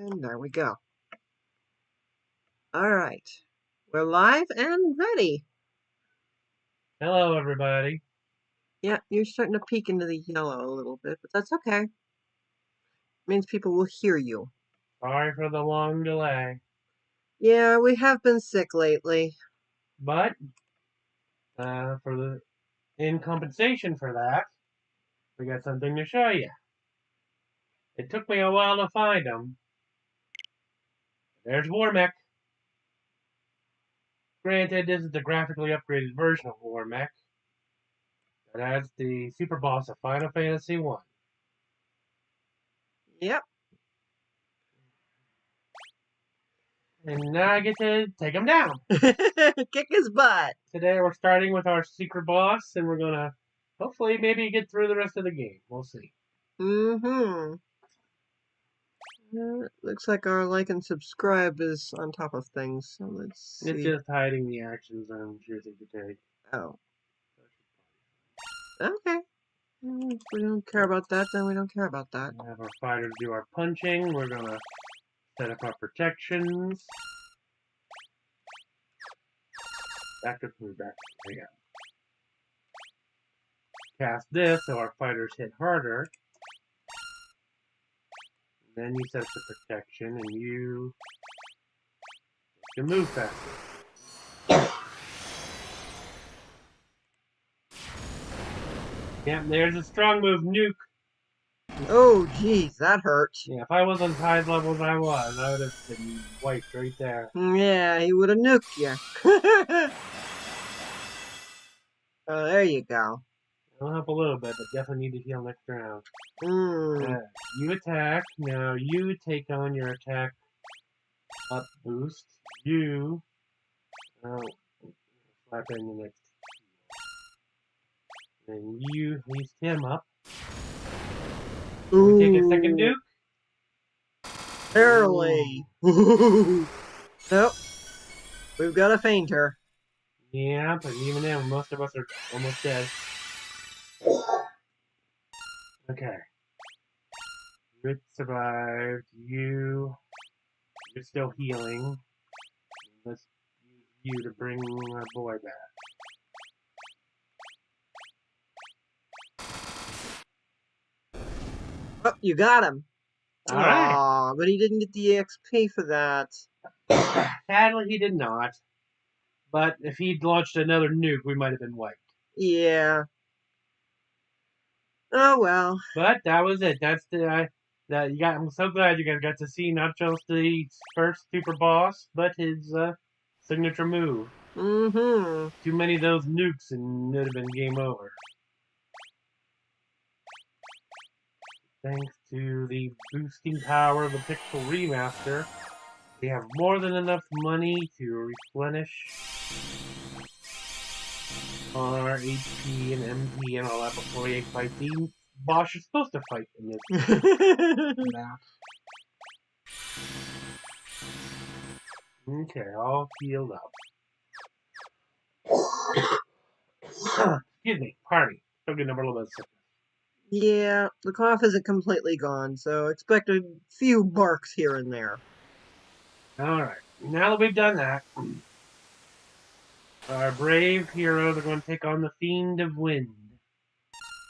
And there we go. All right. We're live and ready. Hello, everybody. Yeah, you're starting to peek into the yellow a little bit, but that's okay. It means people will hear you. Sorry for the long delay. Yeah, we have been sick lately. But, in compensation for that, we got something to show you. It took me a while to find them. There's Warmac. Granted, this is the graphically upgraded version of Warmac that has the super boss of Final Fantasy 1. Yep. And now I get to take him down. Kick his butt. Today we're starting with our secret boss, and we're gonna hopefully maybe get through the rest of the game. We'll see. Mm-hmm. Looks like our like and subscribe is on top of things. So let's see. It's just hiding the actions I'm choosing to take. Oh. Okay. If we don't care about that, then we don't care about that. We'll have our fighters do our punching. We're gonna set up our protections. Back. There we go. Cast this so our fighters hit harder. Then you set up the protection and you can move faster. Yeah, there's a strong move, nuke. Oh, geez, that hurts. Yeah, if I was on high level as I was, I would have been wiped right there. Yeah, he would have nuked you. Oh, there you go. It'll help a little bit, but definitely need to heal next round. Mm. You attack. Now you take on your attack up boost. You slap in the next. Then you heist him up. Ooh. Take a second nuke. Barely. Nope. We've got a fainter. Yeah, but even then, most of us are almost dead. Okay. Rick survived. You're still healing. Let's use you to bring our boy back. Oh, you got him. All right. Aw, but he didn't get the EXP for that. Sadly, he did not. But if he'd launched another nuke, we might have been wiped. Yeah. Oh well. But that was it. That's the that you got. I'm so glad you guys got to see not just the first super boss, but his signature move. Mm-hmm. Too many of those nukes, and it would have been game over. Thanks to the boosting power of the Pixel Remaster, we have more than enough money to replenish our HP and MP and all that before we fight the boss you're supposed to fight in this map. Okay, all healed up. Excuse me, pardon me. Still getting over a little bit of sickness. Yeah, the cough isn't completely gone, so expect a few barks here and there. Alright, now that we've done that, our brave heroes are going to take on the Fiend of Wind.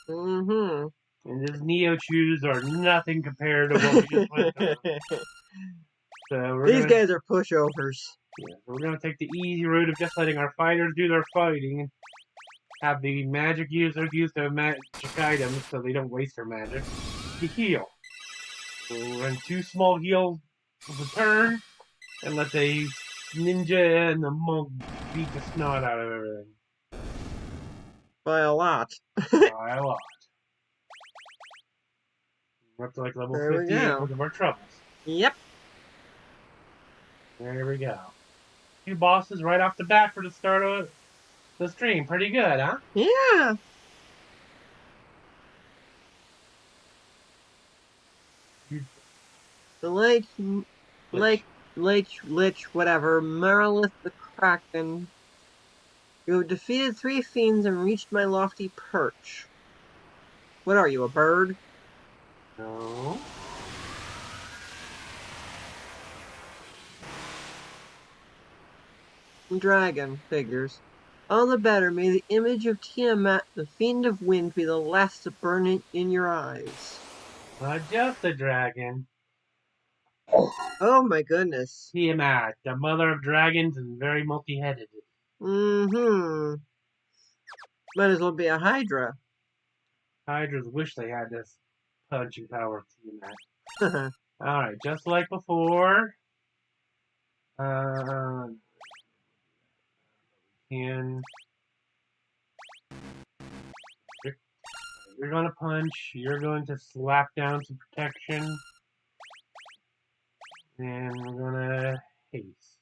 Mm-hmm. And his Neo Chews are nothing compared to what we just went through. So These guys are pushovers. Yeah, so we're going to take the easy route of just letting our fighters do their fighting. Have the magic users use their magic items so they don't waste their magic to heal. We'll run 2 small heals of a turn and let the ninja and the monk beat the snot out of everything. By a lot. By a lot. We're up to like level 58 because of our troubles. Yep. There we go. 2 bosses right off the bat for the start of the stream. Pretty good, huh? Yeah. The Lich, whatever, Marilith the Kraken. You have defeated 3 fiends and reached my lofty perch. What are you, a bird? No. Dragon figures. All the better. May the image of Tiamat, the fiend of wind, be the last to burn in your eyes. Not just a dragon. Oh my goodness. Tiamat, the mother of dragons and very multi-headed. Mm-hmm. Might as well be a Hydra. Hydras wish they had this punching power of Tiamat. Alright, just like before. Uh, and you're gonna punch, you're going to slap down some protection, and we're gonna haste.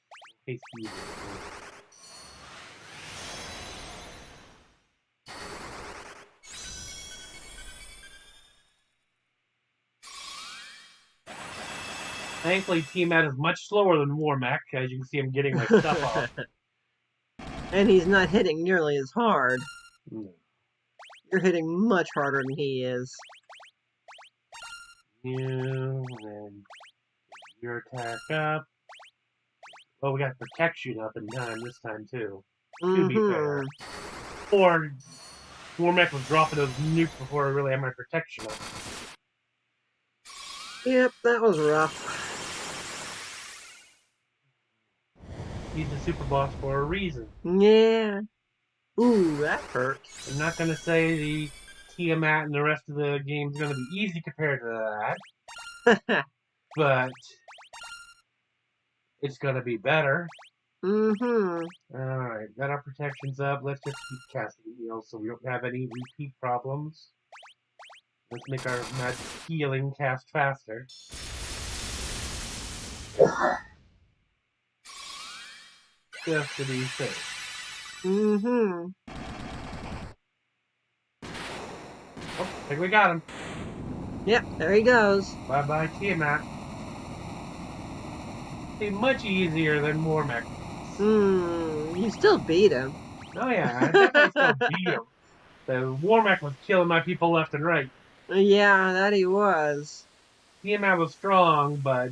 Haste you. Thankfully, Tiamat is much slower than Warmac, as you can see him getting my stuff off. And he's not hitting nearly as hard. Mm. You're hitting much harder than he is. You, and your attack up. Oh, we got protection up in time this time, too. To be fair. Or Warmac was dropping those nukes before I really had my protection up. Yep, that was rough. He's the super boss for a reason. Yeah. Ooh, that hurt. I'm not going to say the Tiamat and the rest of the game is going to be easy compared to that, but it's going to be better. Alright, got our protections up. Let's just keep casting heals so we don't have any repeat problems. Let's make our magic healing cast faster. Just to be safe. Oh, I think we got him. Yep, there he goes. Bye-bye, Tiamat. It's much easier than Warmac. You still beat him. Oh yeah, I definitely still beat him. The Warmac was killing my people left and right. Yeah, that he was. Tiamat was strong, but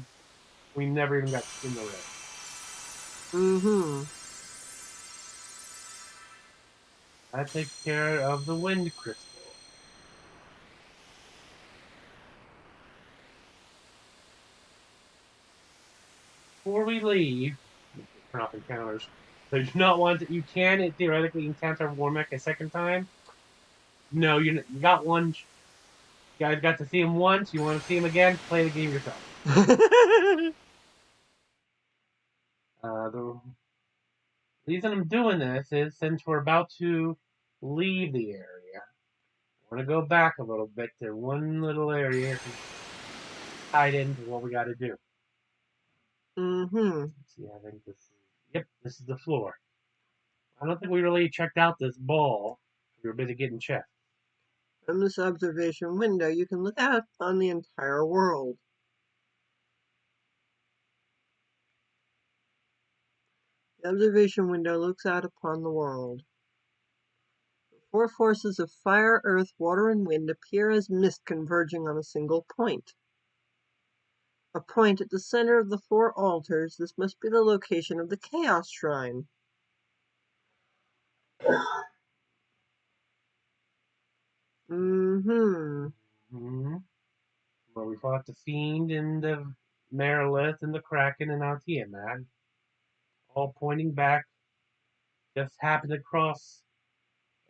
we never even got in the ring. That takes care of the wind crystal. Before we leave, turn off encounters. So you do not want to, you can theoretically encounter Warmac a second time. No, you got one. You guys got to see him once. You want to see him again? Play the game yourself. The reason I'm doing this is since we're about to leave the area, I want to go back a little bit to one little area tied into what we got to do. Let's see, I think this is, yep, this is the floor. I don't think we really checked out this ball. We were busy getting checked. From this observation window, you can look out on the entire world. The observation window looks out upon the world. The four forces of fire, earth, water, and wind appear as mist converging on a single point. A point at the center of the four altars. This must be the location of the Chaos Shrine. Where we fought the Fiend and the Merilith and the Kraken and now Tiamat. All pointing back. Just happened to cross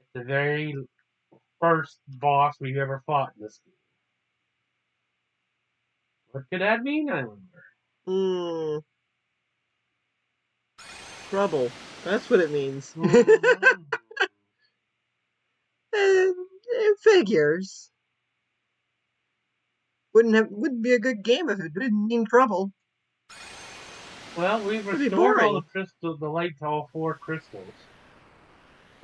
at the very first boss we've ever fought in this game. What could that mean, I wonder? Trouble. That's what it means. It figures. Wouldn't be a good game if it didn't mean trouble. Well, we've restored all the light to all four crystals.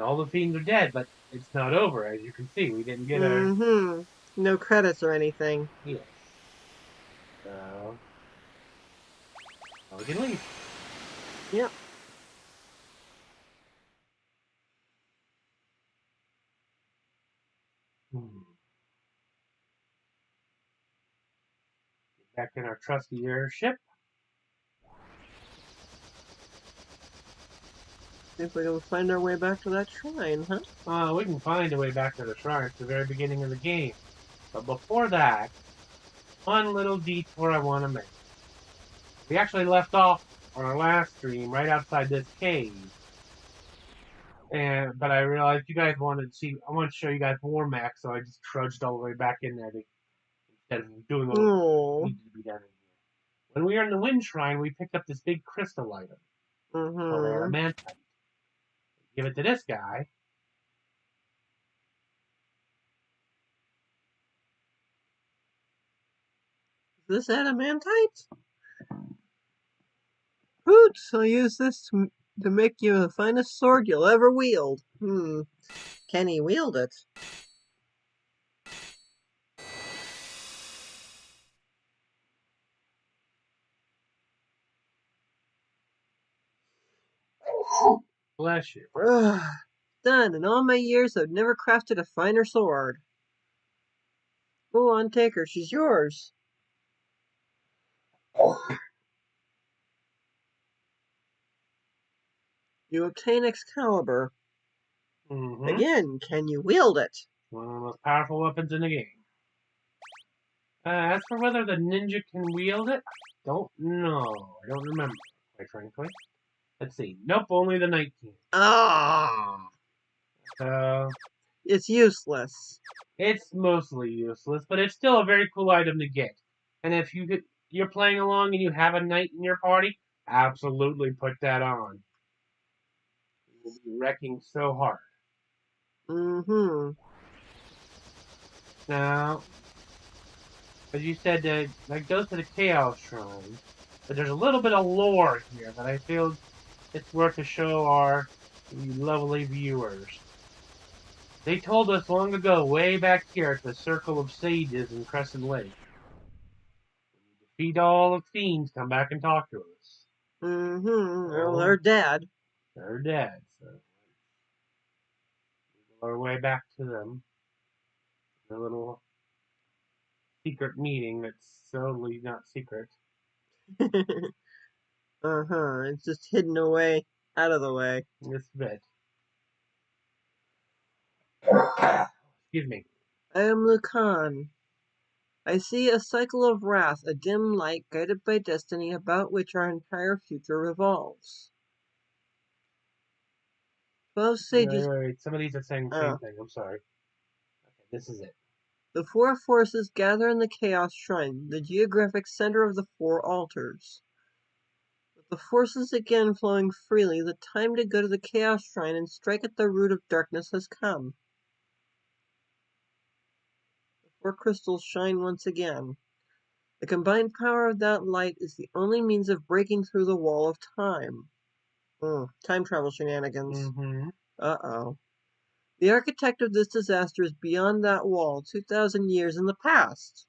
All the fiends are dead, but it's not over, as you can see. We didn't get our... No credits or anything. Yes. So... now we can leave. Yep. Back in our trusty airship. See if we can find our way back to that shrine, huh? We can find a way back to the shrine at the very beginning of the game. But before that, one little detour I want to make. We actually left off on our last stream right outside this cave. But I realized you guys wanted to see. I wanted to show you guys Warmac, so I just trudged all the way back in there instead of doing what Oh. needed to be done in here. When we were in the Wind Shrine, we picked up this big crystal item called Mm-hmm. adamantite. Give it to this guy. Is this adamantite? Hoots! I'll use this to make you the finest sword you'll ever wield. Can he wield it? Bless you. Ugh. Done. In all my years, I've never crafted a finer sword. Go on, take her. She's yours. You obtain Excalibur. Mm-hmm. Again, can you wield it? One of the most powerful weapons in the game. As for whether the ninja can wield it, I don't know. I don't remember, quite frankly. Let's see. Nope, only the knight can. Ah! So It's useless. it's mostly useless, but it's still a very cool item to get. And if you're playing along and you have a knight in your party, absolutely put that on. You'll be wrecking so hard. Mm-hmm. Now, as you said, that goes to the Chaos Shrine, but there's a little bit of lore here that I feel it's worth to show our lovely viewers. They told us long ago, way back here at the Circle of Sages in Crescent Lake. When you defeat all the fiends, come back and talk to us. Mm-hmm. Well, Oh, they're dead. they're dead, so we go our way back to them. A little secret meeting that's totally not secret. Uh-huh. It's just hidden away, out of the way. This bit. Excuse me. I am Lucan. I see a cycle of wrath, a dim light guided by destiny about which our entire future revolves. 12 sages. Wait. Some of these are saying the same thing. I'm sorry. Okay, this is it. The four forces gather in the Chaos Shrine, the geographic center of the four altars. With the forces again flowing freely, the time to go to the Chaos Shrine and strike at the root of darkness has come. The four crystals shine once again. The combined power of that light is the only means of breaking through the wall of time. Time travel shenanigans. Mm-hmm. Uh-oh. The architect of this disaster is beyond that wall, 2,000 years in the past.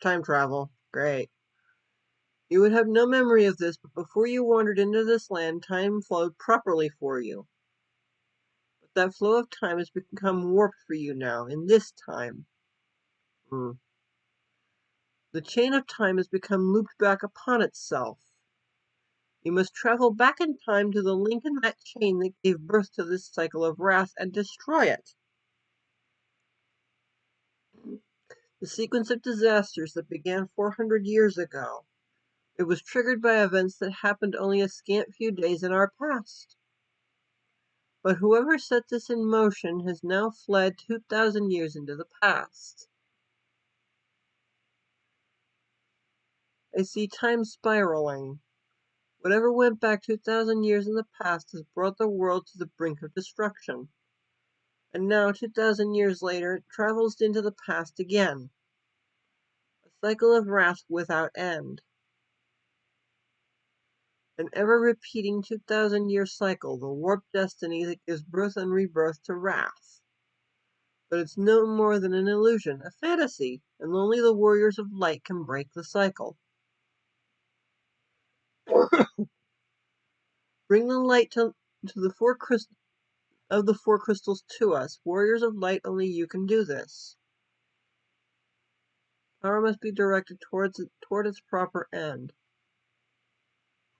Time travel. Great. You would have no memory of this, but before you wandered into this land, time flowed properly for you. But that flow of time has become warped for you now, in this time. The chain of time has become looped back upon itself. You must travel back in time to the link in that chain that gave birth to this cycle of wrath and destroy it. The sequence of disasters that began 400 years ago. It was triggered by events that happened only a scant few days in our past. But whoever set this in motion has now fled 2,000 years into the past. I see time spiraling. Whatever went back 2,000 years in the past has brought the world to the brink of destruction. And now, 2,000 years later, it travels into the past again. A cycle of wrath without end. An ever-repeating 2,000-year cycle, the warped destiny that gives birth and rebirth to wrath. But it's no more than an illusion, a fantasy, and only the warriors of light can break the cycle. Bring the light to the four crystals to us. Warriors of light, only you can do this. Power must be directed toward its proper end.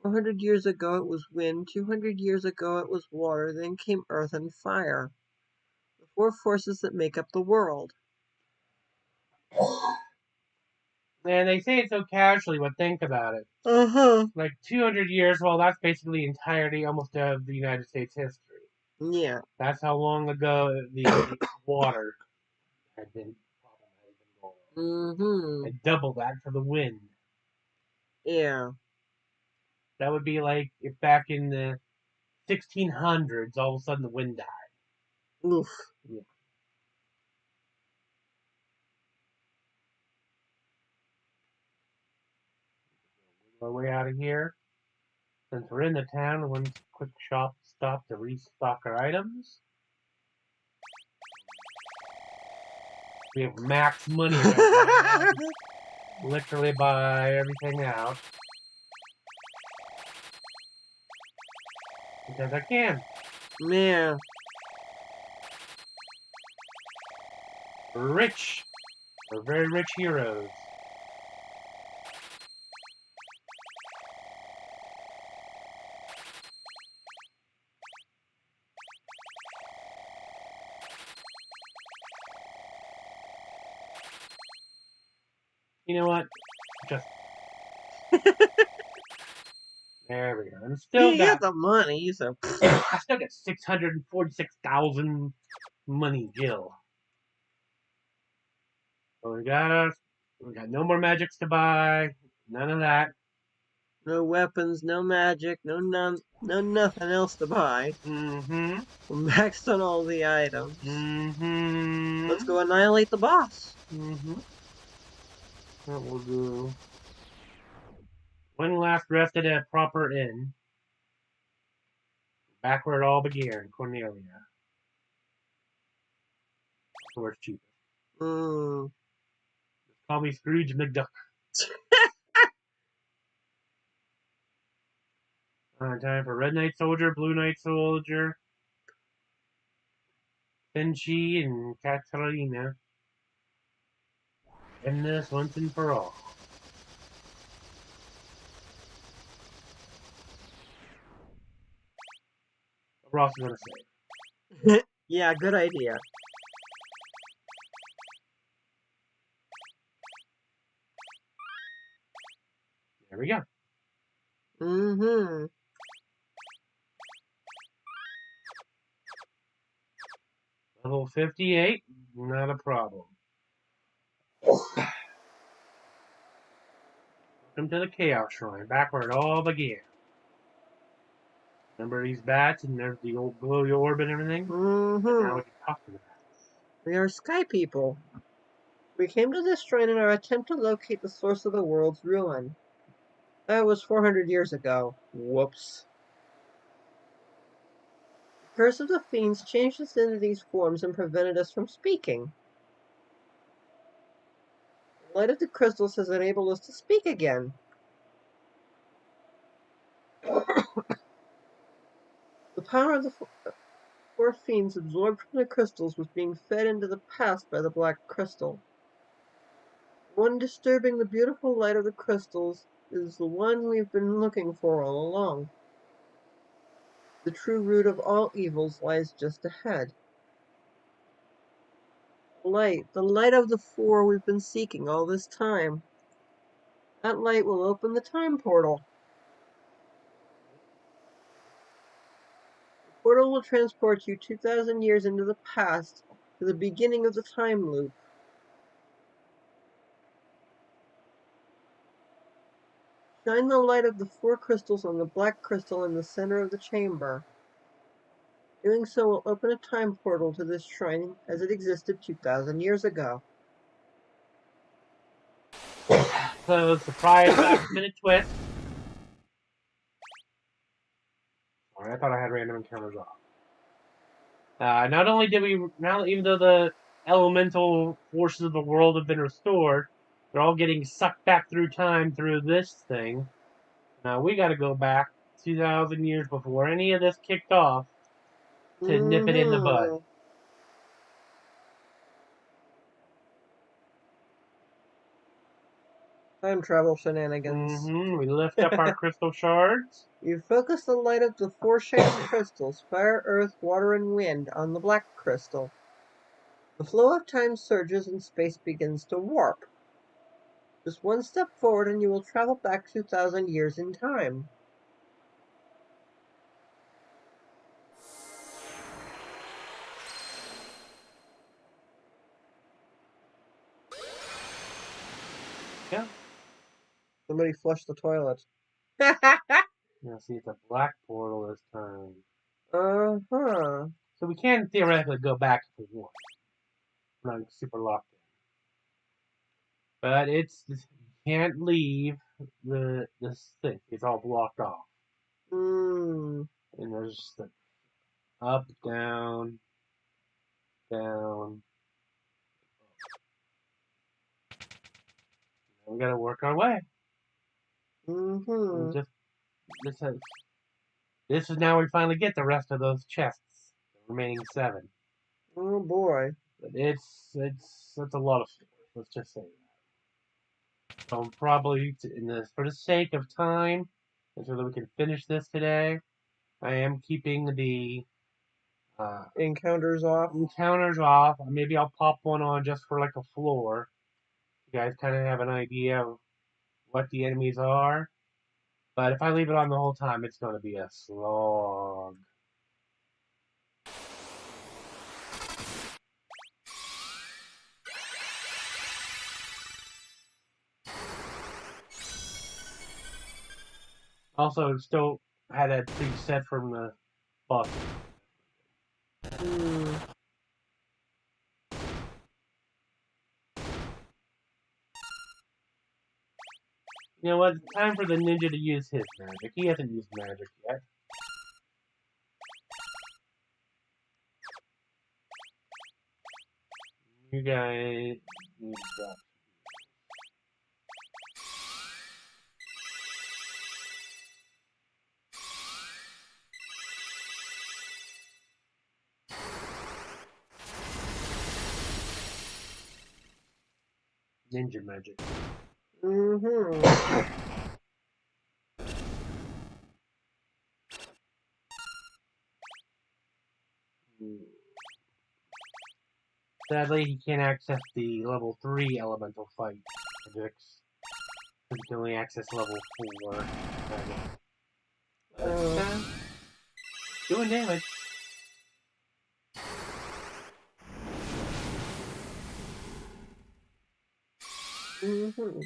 400 years ago it was wind, 200 years ago it was water, then came earth and fire. The four forces that make up the world. And they say it so casually, but think about it. Uh-huh. Like 200 years, well, that's basically the entirety almost of the United States history. Yeah. That's how long ago the water had been going on. Mm-hmm. And double that for the wind. Yeah. That would be like if back in the 1600s, all of a sudden the wind died. Oof. Yeah. Our way out of here. Since we're in the town, one quick stop to restock our items. We have max money right now. Literally buy everything out. Because I can. Yeah. We're rich. We're very rich heroes. You know what? Just there we go. And still You got got the money, so. I still got 646,000 money gil. So we got no more magics to buy. None of that. No weapons, no magic, no nothing else to buy. Mm-hmm. We're maxed on all the items. Mm-hmm. Let's go annihilate the boss. Mm-hmm. That will do. One last rest at a proper inn. Back where it all began, Cornelia. Where's cheap? Mm. Just call me Scrooge McDuck. Time for Red Knight Soldier, Blue Knight Soldier, Finchi, and Katarina. End this once and for all. Ross is gonna save. Yeah, good idea. There we go. Mm-hmm. Level 58, not a problem. Welcome to the Chaos Shrine, back where it all began. Remember these bats and there's the old below the orb and everything? And now Mm-hmm. we can talk to the bats. We are sky people. We came to this shrine in our attempt to locate the source of the world's ruin. That was 400 years ago. Whoops. The curse of the fiends changed us into these forms and prevented us from speaking. The light of the crystals has enabled us to speak again. The power of the four fiends absorbed from the crystals was being fed into the past by the black crystal. The one disturbing the beautiful light of the crystals is the one we've been looking for all along. The true root of all evils lies just ahead. The light of the four we've been seeking all this time. That light will open the time portal. The portal will transport you 2,000 years into the past to the beginning of the time loop. Shine the light of the four crystals on the black crystal in the center of the chamber. Doing so will open a time portal to this shrine as it existed 2,000 years ago. So, surprise last minute twist. Sorry, I thought I had random encounters off. Not only did we, now even though the elemental forces of the world have been restored, they're all getting sucked back through time through this thing. Now we got to go back 2,000 years before any of this kicked off to nip it in the bud. Mm-hmm. Time travel shenanigans. We lift up our crystal shards. You focus the light of the four shaded crystals, fire, earth, water, and wind, on the black crystal. The flow of time surges and space begins to warp. Just one step forward and you will travel back 2,000 years in time. Yeah. Somebody flushed the toilet. Now see, it's a black portal this time. Uh-huh. So we can theoretically go back if we want. We're not super locked in. But you can't leave this thing. It's all blocked off. Hmm. And there's just the up, down, down. We gotta work our way. Mm-hmm. Just this is now we finally get the rest of those chests, the remaining 7. Oh boy. But it's a lot of stores. Let's just say that. So probably for the sake of time, and so that we can finish this today, I am keeping the Encounters off. encounters off. Maybe I'll pop one on just for like a floor. You guys kind of have an idea of what the enemies are. But if I leave it on the whole time, it's going to be a slog. Also, still had that preset from the boss. Hmm. You know what? It's time for the ninja to use his magic. He hasn't used magic yet. You guys need to drop. Ninja magic. Mm-hmm. Sadly, he can't access the level 3 elemental fight magics. He can only access level 4 magic. Doing damage. Mm-hmm.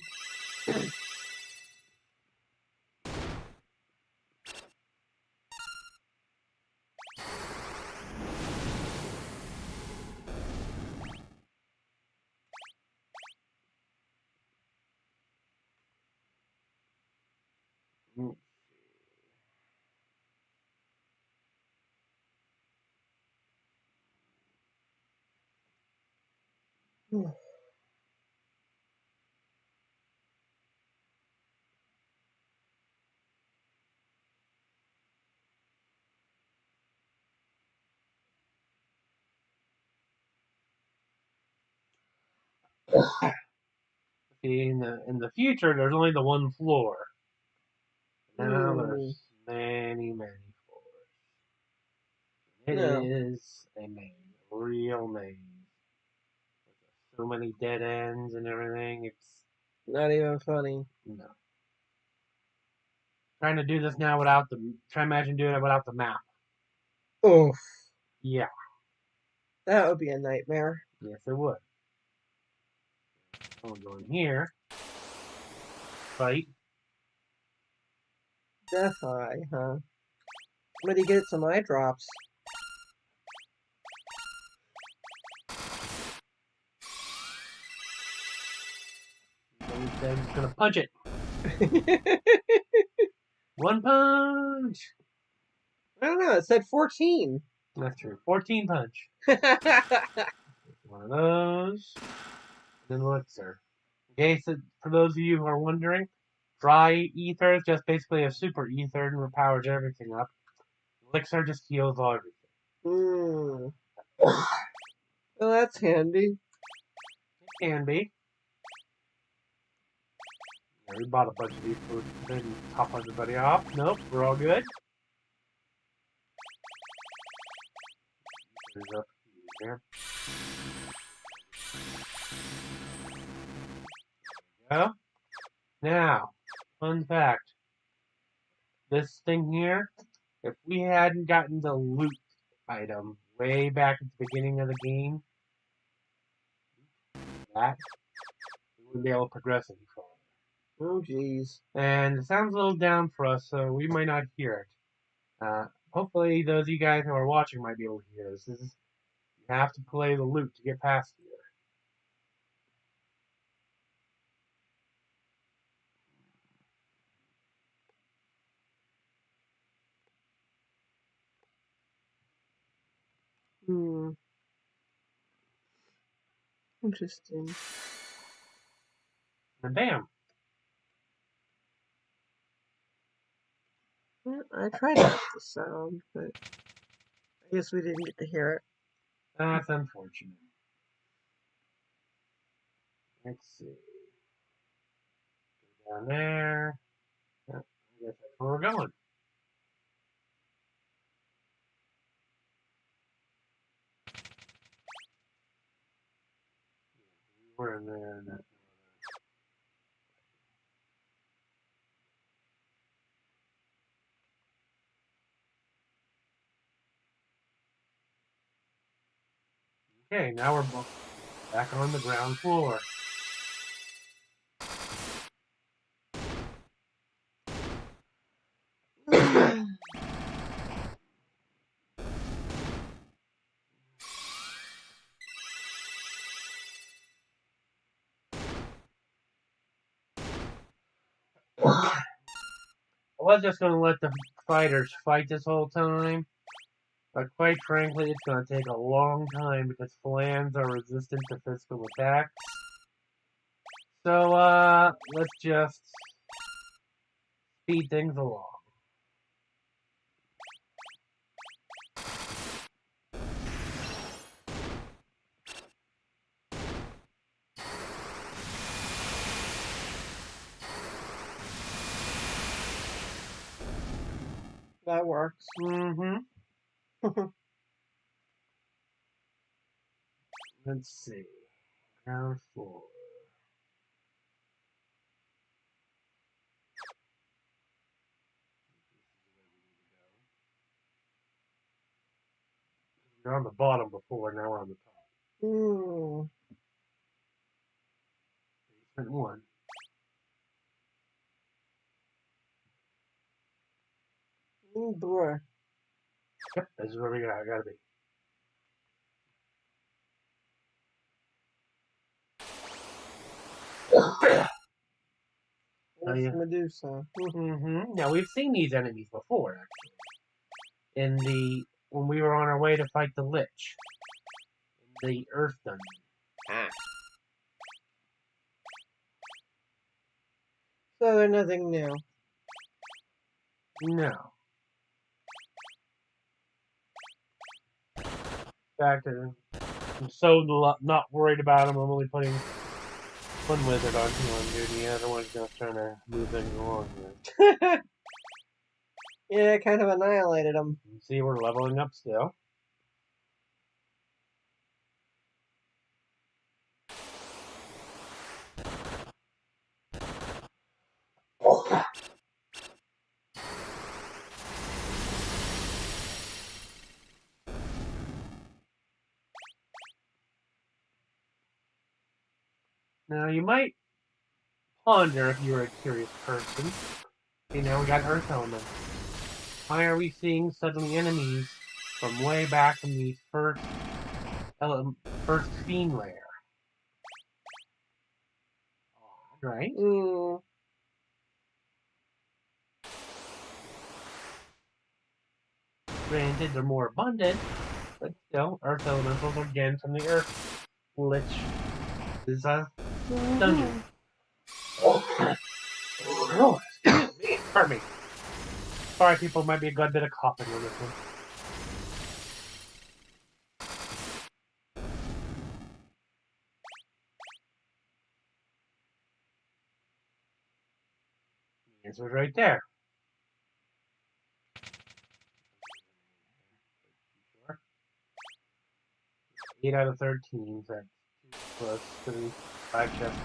See, in the future, there's only the one floor. Now there's many floors. It Yeah. is a maze, a real maze. There's so many dead ends and everything. It's Not even funny. no. Trying to do this now without the. Try imagine doing it without the map. Oof. Yeah. That would be a nightmare. Yes, it would. I'll go in here. Fight. Death Eye, huh? But he gets some eye drops. I'm just gonna punch it. One punch. I don't know, it said 14. That's true. 14 punch. One of those. And then elixir. Okay, so for those of you who are wondering, dry ether is just basically a super ether and repowers everything up. Elixir just heals all everything. Hmm. Well, that's handy. It can be. Yeah, we bought a bunch of these boots and top everybody off. Nope, we're all good. There's up here. Go. Now, fun fact. This thing here, if we hadn't gotten the loot item way back at the beginning of the game, that we wouldn't be able to progress any further. Oh, jeez. And it sounds a little down for us, so we might not hear it. Hopefully, those of you guys who are watching might be able to hear this. You have to play the loot to get past here. Hmm. Interesting. And bam! Yeah, I tried out the sound, but I guess we didn't get to hear it. That's unfortunate. Let's see. Go down there. Yep, I guess that's where we're going. We're in there. Okay, now we're back on the ground floor. I was just going to let the fighters fight this whole time, but quite frankly, it's going to take a long time because Flans are resistant to physical attacks. So, let's just speed things along. That works. Mm-hmm. Let's see. Ground floor. We're on the bottom before, now we're on the top. Hmm. Basement 1. Boy. Yep, this is where we gotta be. That's Medusa. Mm-hmm. Now we've seen these enemies before, actually. When we were on our way to fight the Lich. In the Earth Dungeon. Ah. So they're nothing new. No. In fact, I'm so not worried about them. I'm only putting one wizard on duty. The other one's just trying to move things along here. Yeah, it kind of annihilated them. You see, we're leveling up still. Now, you might ponder if you're a curious person. Okay, now we got Earth Element. Why are we seeing suddenly enemies from way back from the first Fiend layer? Right? Mm. Granted, they're more abundant, but still, Earth Elementals are again from the Earth Lich is a dungeon. Oh, excuse me. Pardon me. Sorry, people, might be a good bit of coughing on this one. Answer's right there. Sure. 8 out of 13. So that's 2 plus 3, 5 chests.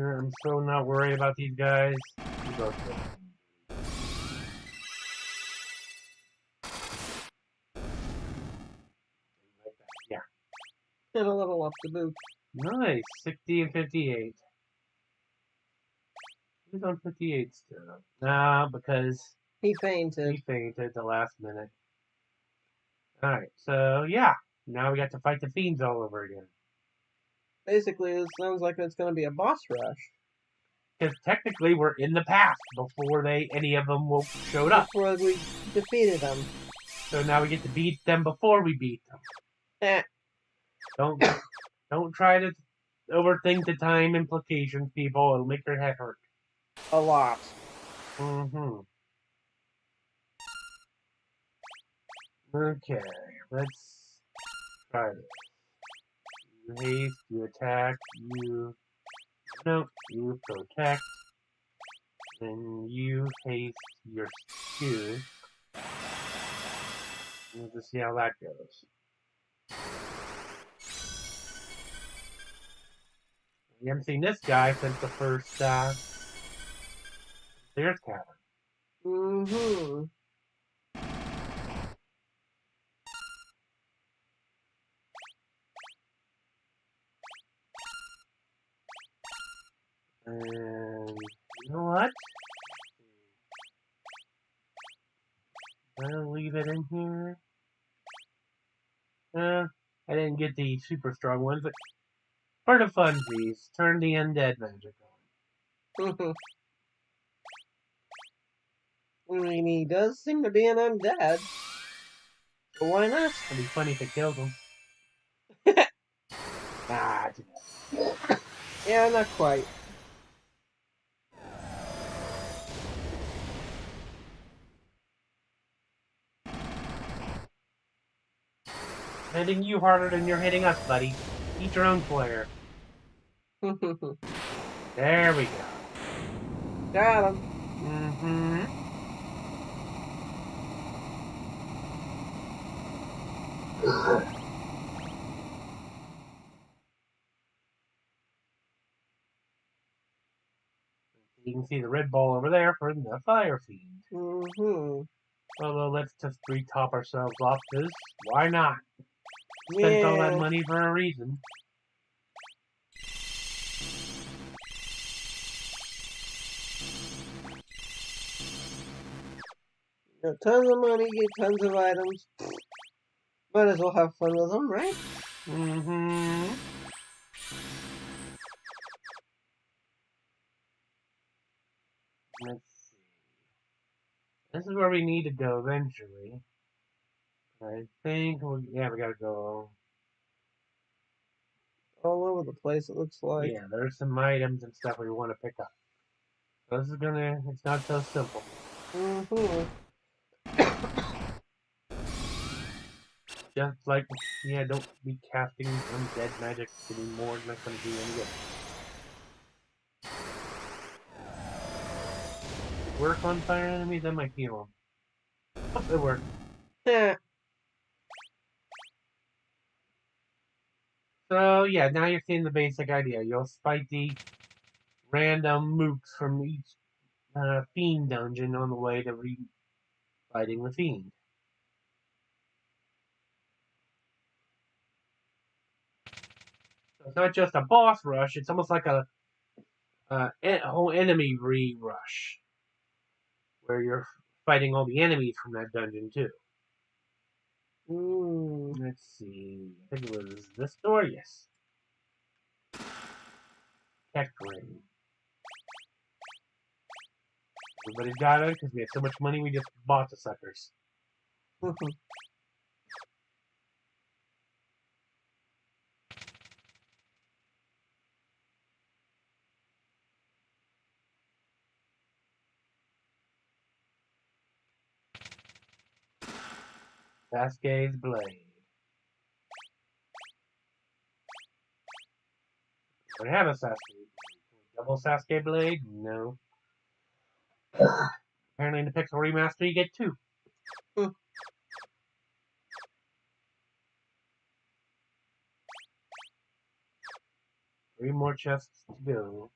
I'm so not worried about these guys. We both go. Like that. Yeah. And a little up the boot. Nice. 60 and 58. Who's on 58 still? Nah, because He fainted. he fainted at the last minute. Alright, so yeah. Now we got to fight the fiends all over again. Basically, this sounds like it's going to be a boss rush. Because technically we're in the past before any of them showed up. Before we defeated them. So now we get to beat them before we beat them. Eh. Don't try to overthink the time implications, people. It'll make your head hurt. A lot. Mm-hmm. Okay, let's try this. You haste, you attack, you... No, you protect. Then you haste your stew. We'll just see how that goes. We haven't seen this guy since the first Stairs Cavern. Mm-hmm. And you know what? I'll leave it in here. I didn't get the super strong ones, but for the funsies, turn the undead magic on. I mean, he does seem to be an undead. So why not? It'd be funny if it killed him. Ah, yeah, not quite. Hitting you harder than you're hitting us, buddy. Eat your own flare. There we go. Got him. Mm-hmm. You can see the red ball over there for the fire fiend. Mm-hmm. Although let's just re-top ourselves off, because why not? Spent all that money for a reason. Got tons of money, get tons of items. Might as well have fun with them, right? Mm-hmm. Let's see. This is where we need to go eventually. I think we gotta go. All over the place, it looks like. Yeah, there's some items and stuff we want to pick up. So this is it's not so simple. Mm-hmm. Just like, yeah, don't be casting undead magic anymore. It's not gonna do any good. Work on fire enemies, that might heal them. Oh, it worked. Yeah. So, yeah, now you're seeing the basic idea. You'll fight the random mooks from each fiend dungeon on the way to fighting the fiend. So it's not just a boss rush, it's almost like a whole enemy re-rush. Where you're fighting all the enemies from that dungeon, too. Let's see. I think it was this door, yes. Tech ring. Everybody's got it because we have so much money we just bought the suckers. Sasuke's blade. We have a Sasuke blade. Double Sasuke blade? No. Apparently in the Pixel Remaster you get 2. Hmm. 3 more chests to go.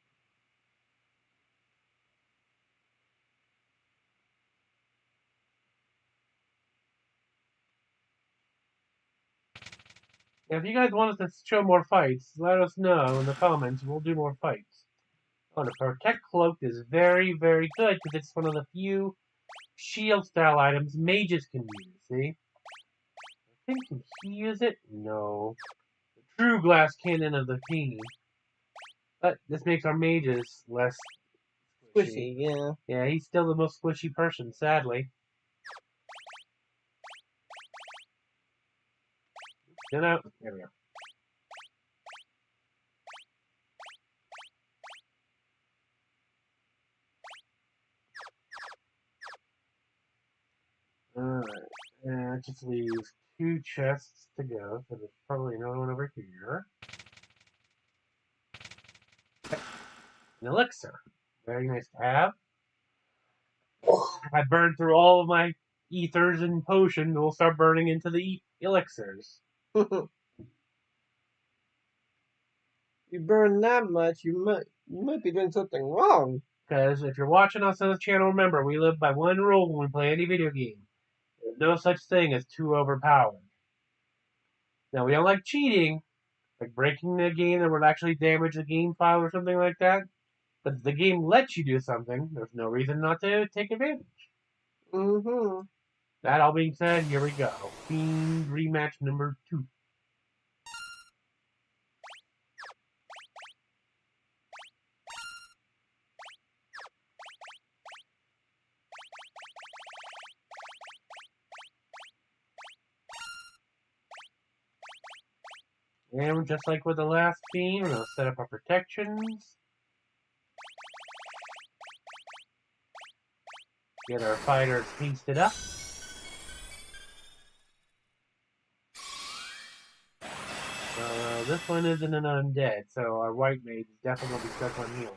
Now, if you guys want us to show more fights, let us know in the comments and we'll do more fights. Oh, the Protect Cloak is very, very good because it's one of the few shield style items mages can use, see? I think, can he use it? No. The true glass cannon of the team. But this makes our mages less Squishy, yeah. Yeah, he's still the most squishy person, sadly. Get out. There we go. Alright. And it just leaves 2 chests to go, so there's probably another one over here. An elixir. Very nice to have. If I burn through all of my ethers and potions, we'll start burning into the elixirs. You burn that much, you might be doing something wrong. Because if you're watching us on this channel, remember, we live by one rule when we play any video game. There's no such thing as too overpowered. Now, we don't like cheating, like breaking the game that would actually damage the game file or something like that. But if the game lets you do something, there's no reason not to take advantage. Mm-hmm. That all being said, here we go. Fiend rematch number 2. And just like with the last Fiend, we're going to set up our protections. Get our fighters pasted up. This one isn't an undead, so our white mage is definitely going to be stuck on heal.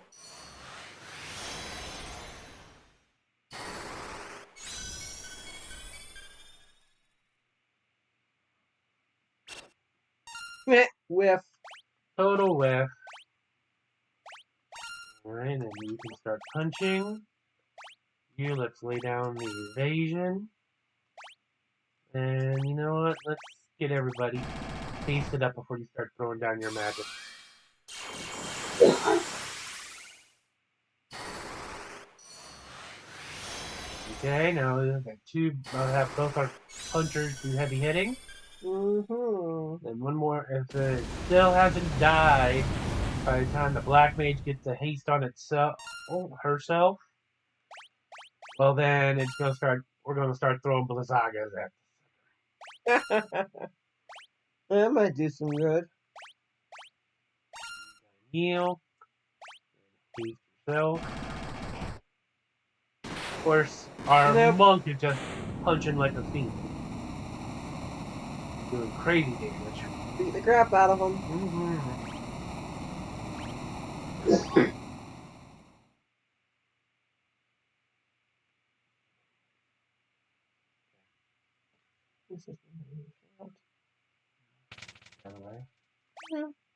Whiff. Total whiff. Alright, and you can start punching. Let's lay down the evasion. And you know what? Let's get everybody pasted up before you start throwing down your magic. Okay, now we've got 2. I'll have both our punchers do heavy hitting. Mm-hmm. And one more. If it still hasn't died by the time the black mage gets a haste on itself, herself, well then it's gonna start. We're gonna start throwing blizzagas at. That might do some good. Heal. Haste yourself. Of course, our monk is just punching like a fiend, doing crazy damage. Beat the crap out of him. Mm-hmm.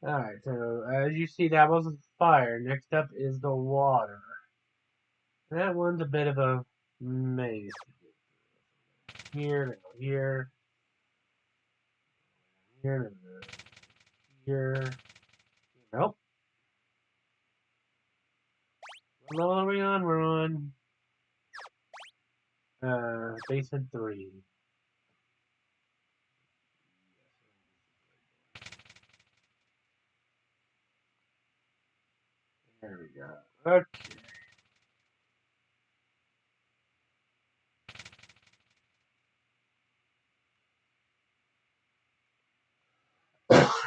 Alright, so as you see, that was fire. Next up is the water. That one's a bit of a maze. Here, here, here, here. Nope. What level are we on? We're on basement 3. There we go. Okay.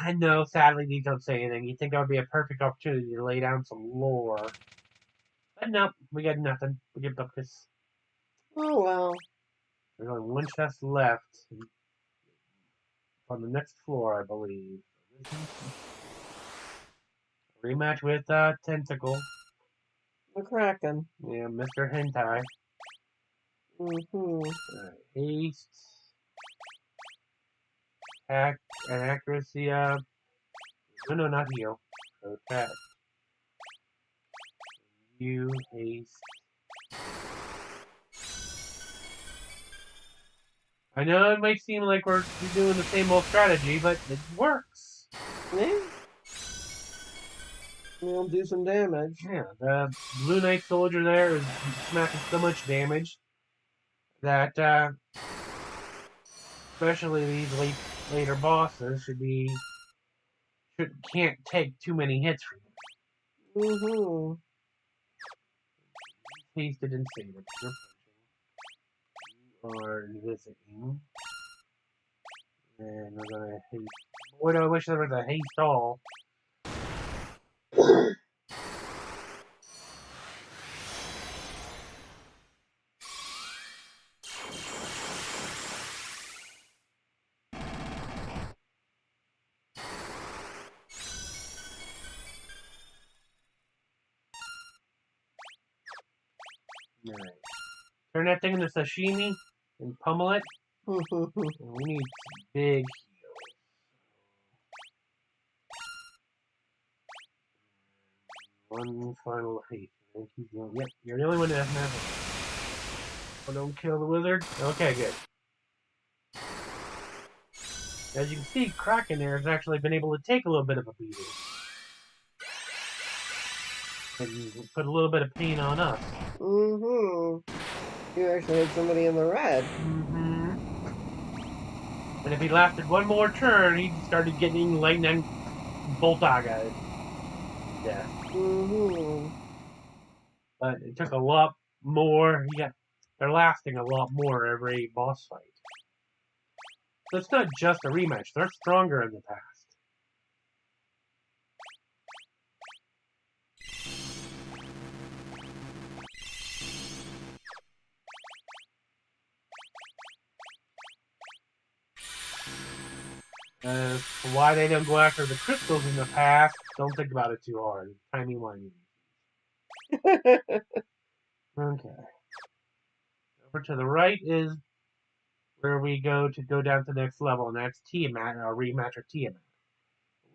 I know, sadly, these don't say anything. You think that would be a perfect opportunity to lay down some lore. But nope, we got nothing. We get buckets. Oh well. There's only 1 chest left. on the next floor, I believe. Rematch with Tentacle. The Kraken. Yeah, Mr. Hentai. Mm-hmm. Haste. Attack and accuracy. No, not heal. Attack. You haste. I know it might seem like we're doing the same old strategy, but it works. Yeah. We'll do some damage. Yeah, the Blue Knight soldier there is smacking so much damage that, especially these later bosses can't take too many hits from you. Mm-hmm. Hasted and saved. You're punching. You are visiting. And we're gonna haste. Boy, do I wish there was a haste all. Alright. Turn that thing into sashimi and pummel it. And we need big heals. One final haste. I think he's the only. Yep, you're the only one that doesn't have it. Oh, don't kill the wizard. Okay, good. As you can see, Kraken there has actually been able to take a little bit of a beating. And put a little bit of pain on us. Mm-hmm. You actually had somebody in the red. Mm-hmm. And if he lasted one more turn, he started getting lightning boltaga. Yeah. Mm-hmm. But it took a lot more. Yeah, they're lasting a lot more every boss fight. So it's not just a rematch. They're stronger in the past. Why they don't go after the crystals in the past, don't think about it too hard. Timey-wimey. Okay. Over to the right is where we go down to the next level, and that's Tiamat, or rematch or Tiamat.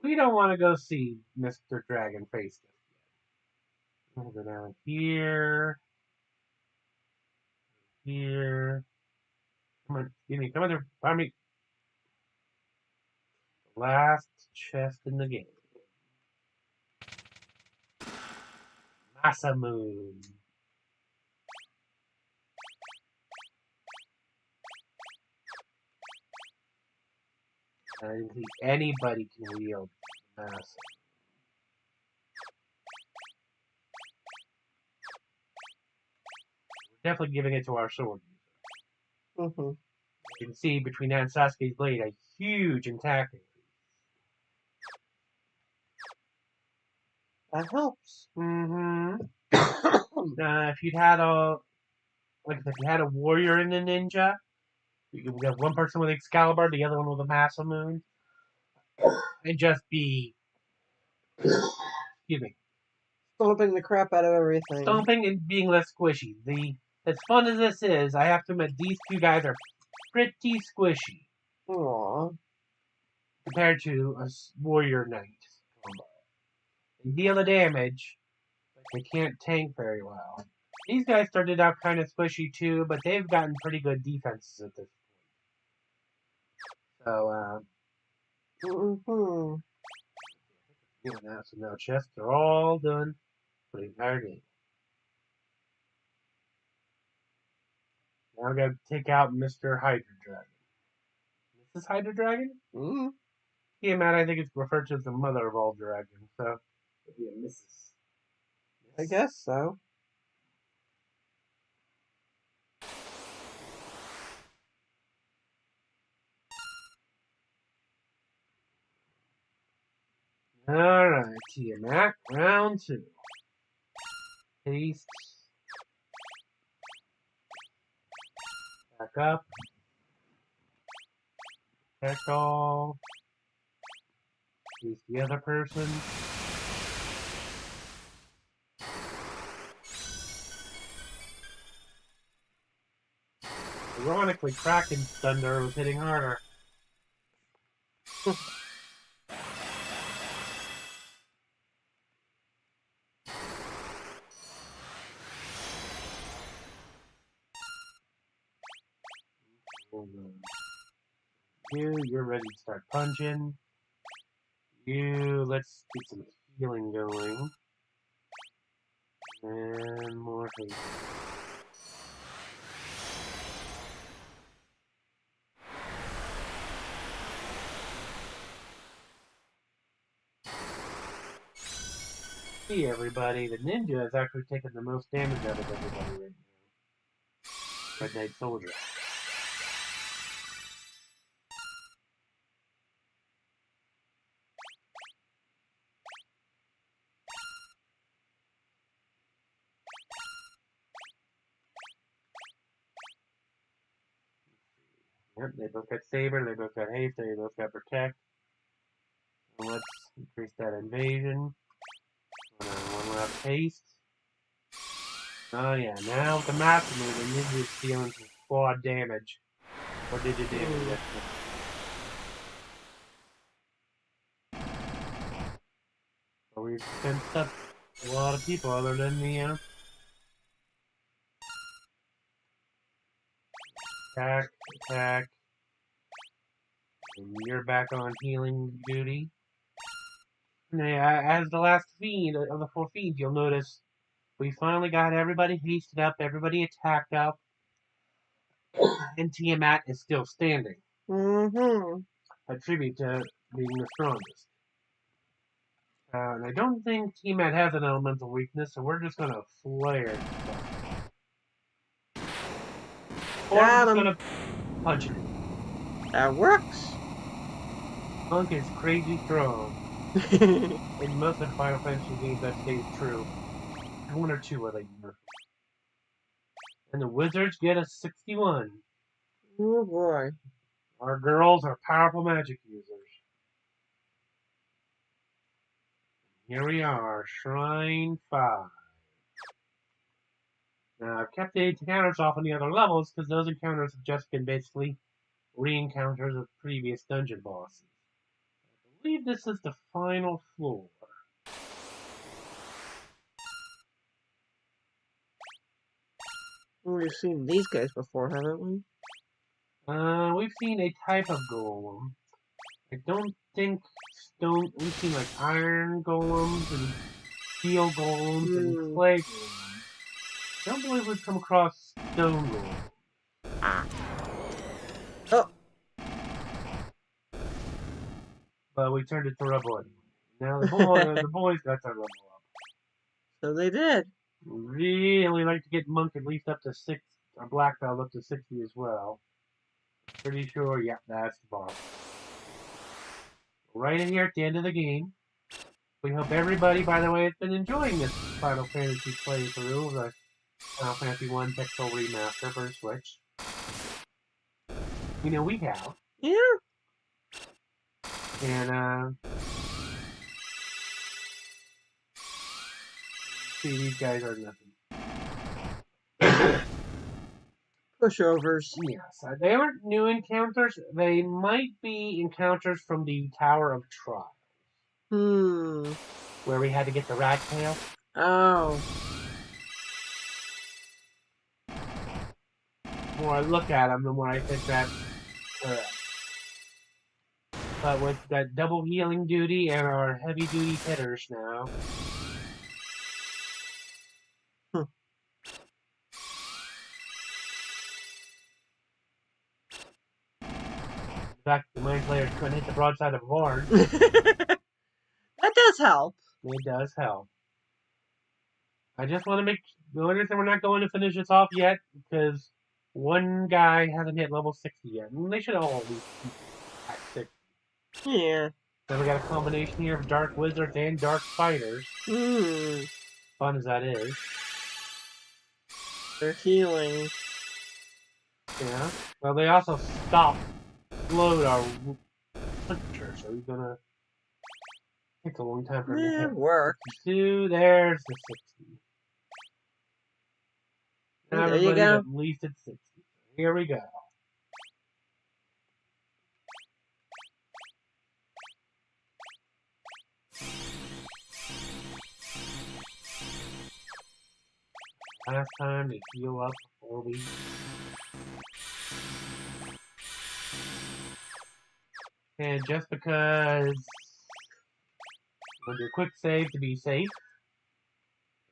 We don't want to go see Mr. Dragon face just yet. We'll go down here. Here. Come on, give me, come on there, find me. Last chest in the game. Massa Moon. I don't think anybody can wield Massa. We're definitely giving it to our sword user. Mm-hmm. You can see between that and Sasuke's blade a huge attack increase. That helps. Mm-hmm. If you'd had a warrior and a ninja, you could have one person with Excalibur, the other one with a Massa Moon, and just be, excuse me, Stomping the crap out of everything. stomping and being less squishy. As fun as this is, I have to admit these two guys are pretty squishy Aww. compared to a warrior knight combo. They deal the damage, but they can't tank very well. These guys started out kind of squishy too, but they've gotten pretty good defenses at this point. So, Mm-hmm. yeah, so now chests are all done for the entire game. Now I gotta take out Mr. Hydra Dragon. Mrs. Hydra Dragon? Mm-hmm. Yeah, Matt, I think it's referred to as the mother of all dragons, so it'd be a Mrs. I guess so. Alright, Tiamat, round 2. Haste. Back up. Protect all. Use the other person. Ironically, Kraken's thunder was hitting harder. You're ready to start punching. Let's get some healing going. And more haste. See everybody, the ninja is actually taking the most damage out of everybody right now. Red Knight Soldier. Yep, they both got Saber, they both got Haste, they both got Protect. So let's increase that invasion. One last Haste. Oh yeah, now with the Master Move, the ninja is dealing some quad damage. Or digit damage, So we've fenced up a lot of people other than the, attack. And you're back on healing duty. And as the last fiend of the 4 fiends, you'll notice we finally got everybody hasted up, everybody attacked up, and Tiamat is still standing. A tribute to being the strongest. And I don't think Tiamat has an elemental weakness, so we're just gonna flare. Or we're just gonna punch him. That works. Monk is crazy strong. In most of the Final Fantasy games, that stays true. 1 or 2 are like nerfed. And the wizards get a 61. Oh boy. Our girls are powerful magic users. Here we are, Shrine 5. Now, I've kept the encounters off on the other levels because those encounters have just been basically re-encounters of previous dungeon bosses. I believe this is the final floor. We've seen these guys before, haven't we? We've seen a type of golem. I don't think stone. We've seen like iron golems and steel golems and clay golems. I don't believe we've come across stone golems. Oh. But we turned it to rubble anyway. Now the boys got to rubble up. So they did. Really like to get Monk at least up to 6, or Black Belt up to 60 as well. Pretty sure, yeah, that's the boss. Right in here at the end of the game. We hope everybody, by the way, has been enjoying this Final Fantasy playthrough of the Final Fantasy 1 Pixel Remaster for the Switch. You know, we have. Yeah. And, see, these guys are nothing. Pushovers. Yes, they aren't new encounters. They might be encounters from the Tower of Trials. Where we had to get the rat tail. Oh. The more I look at them, the more I think that's correct. But with that double healing duty and our heavy duty hitters now. In fact, the Mind Flayers couldn't hit the broadside of a barn. That does help. It does help. I just want to make the only reason we're not going to finish this off yet because one guy hasn't hit level 60 yet. And they should all be at 60. Yeah. Then we got a combination here of Dark Wizards and Dark Fighters. Fun as that is. They're healing. Yeah. Well, they also stop load our hunter, so he's gonna take a long time for him to hit. It worked. 62, there's the 60. Now There you everybody's go. at least at 60. Here we go. Last time to heal up before we... And just because... we'll do a quick save to be safe.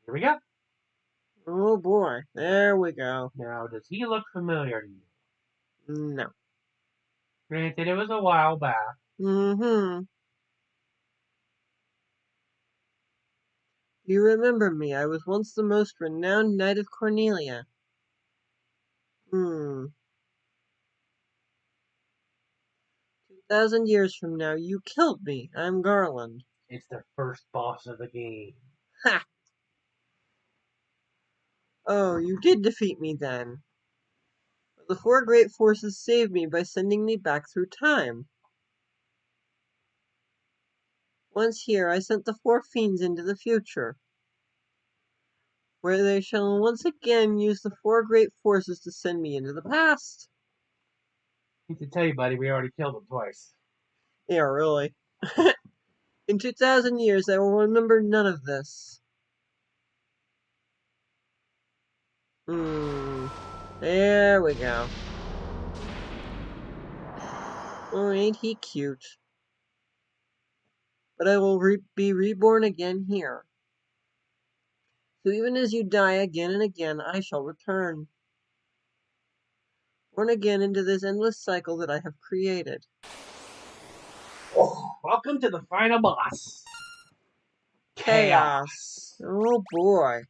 Here we go. Oh boy, there we go. Now, does he look familiar to you? No. Granted, it was a while back. Mm-hmm. You remember me. I was once the most renowned knight of Cornelia. 2,000 years from now, you killed me. I'm Garland. It's the first boss of the game. Ha! Oh, you did defeat me then. But the four great forces saved me by sending me back through time. Once here, I sent the four fiends into the future, where they shall once again use the four great forces to send me into the past. I need to tell you, buddy, we already killed him twice. Yeah, really. In 2,000 years, I will remember none of this. There we go. Oh, ain't he cute? But I will be reborn again here. So even as you die again and again, I shall return. Born again into this endless cycle that I have created. Welcome to the final boss. Chaos. Oh boy.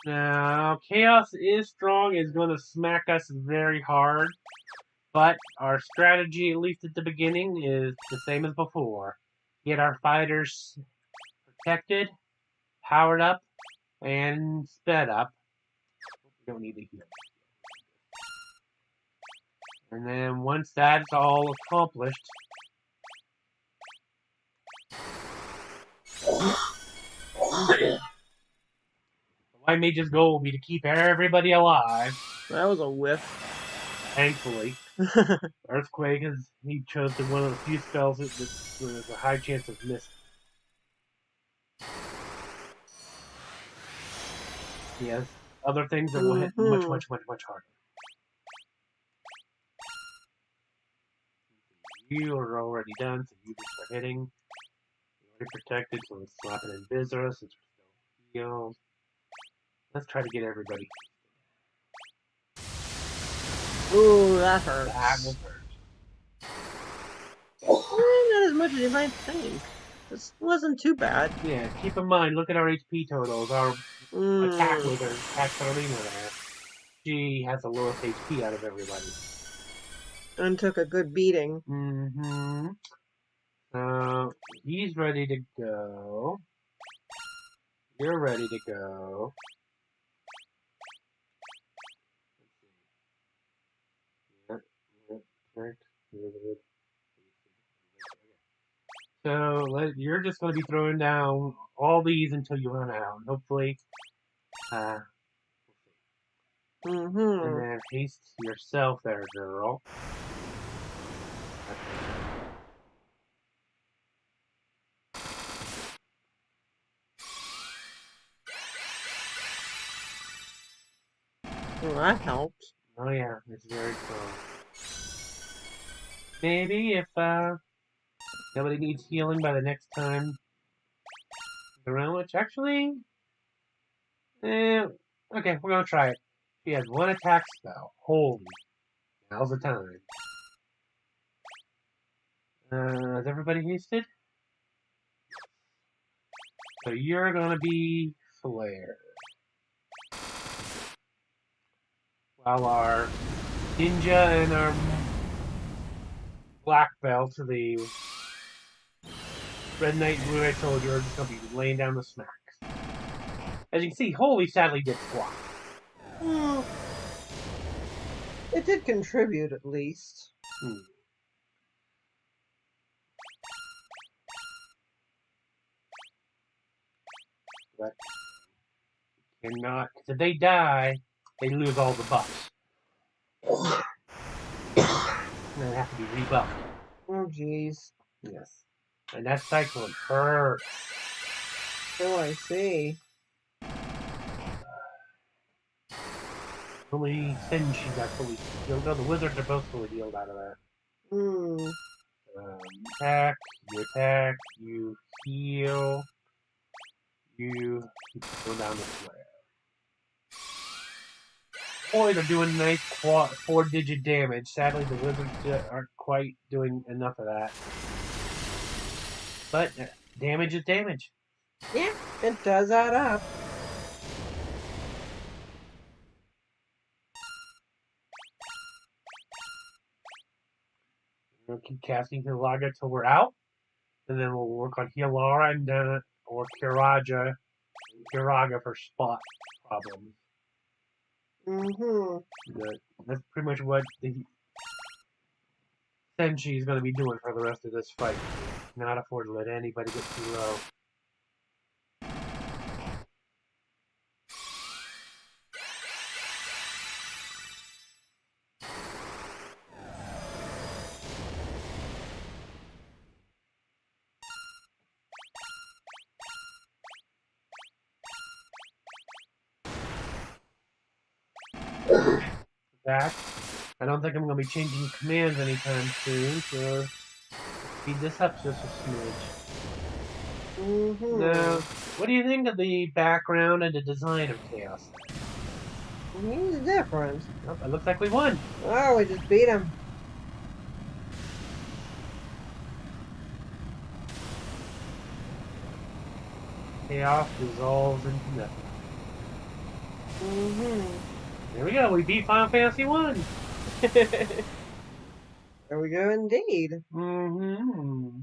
Now, Chaos is strong, is going to smack us very hard. But our strategy, at least at the beginning, is the same as before. Get our fighters protected, powered up, and sped up. We don't need to heal. And then once that's all accomplished, the White Mage's goal will be to keep everybody alive. That was a whiff. Thankfully. Earthquake is he chose one of the few spells that there's a high chance of miss. He has other things that will hit much harder. You are already done, so you can start hitting. You're already protected, so let's slap it in Viscera since we're still healed. Let's try to get everybody. Ooh, that hurts. That will hurt. Not as much as you might think. This wasn't too bad. Yeah, keep in mind, look at our HP totals. Our attack with her, attack Karina there. She has the lowest HP out of everybody. And took a good beating. He's ready to go. You're ready to go. So you're just going to be throwing down all these until you run out. Hopefully, and then haste yourself there, girl. Well, that helped. Oh yeah, it's very strong. Maybe if nobody needs healing by the next time around, which actually, okay, we're gonna try it. She has one attack spell. Holy, now's the time. Is everybody hasted? So you're gonna be Flare. While our ninja and our black belt, the Red Knight and Blue Eyed Soldier, are just gonna be laying down the smacks. As you can see, Holy sadly did squat. It did contribute, at least. But cannot, because if they die, they lose all the buffs. And they have to be rebuffed. Oh, jeez. Yes. And that cyclone hurts. Oh, I see. Only Senshi got fully healed. No, the wizards are both fully healed out of that. Hmm. Attack, you heal, you keep going down this way. Boy, they're doing nice 4-digit damage. Sadly, the wizards aren't quite doing enough of that. But damage is damage. Yeah, it does add up. We'll keep casting Hilaga till we're out, and then we'll work on Hilara and or Kiraga for spot problems. Mm-hmm. That's pretty much what the Senshi is going to be doing for the rest of this fight. Not afford to let anybody get too low. That I don't think I'm going to be changing commands anytime soon, so speed this up just a smidge. Mm-hmm. Now, what do you think of the background and the design of Chaos? He's different. Well, it looks like we won. Oh, we just beat him. Chaos dissolves into nothing. Mm-hmm. There we go. We beat Final Fantasy 1. There we go, indeed. Mm-hmm.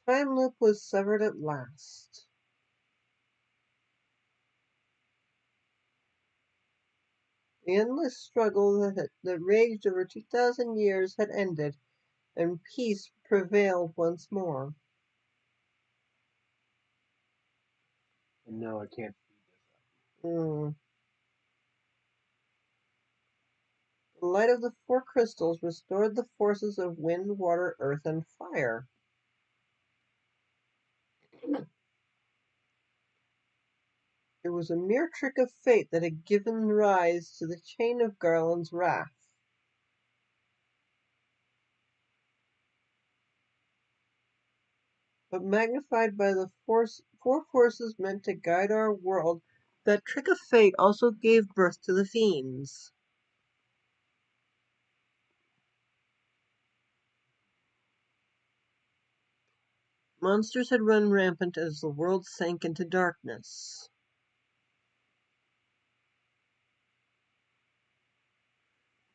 The time loop was severed at last. The endless struggle that raged over 2,000 years had ended, and peace prevailed once more. No, I can't speed this Mm. The light of the four crystals restored the forces of wind, water, earth, and fire. It was a mere trick of fate that had given rise to the chain of Garland's wrath. But magnified by the four forces meant to guide our world, that trick of fate also gave birth to the fiends. Monsters had run rampant as the world sank into darkness.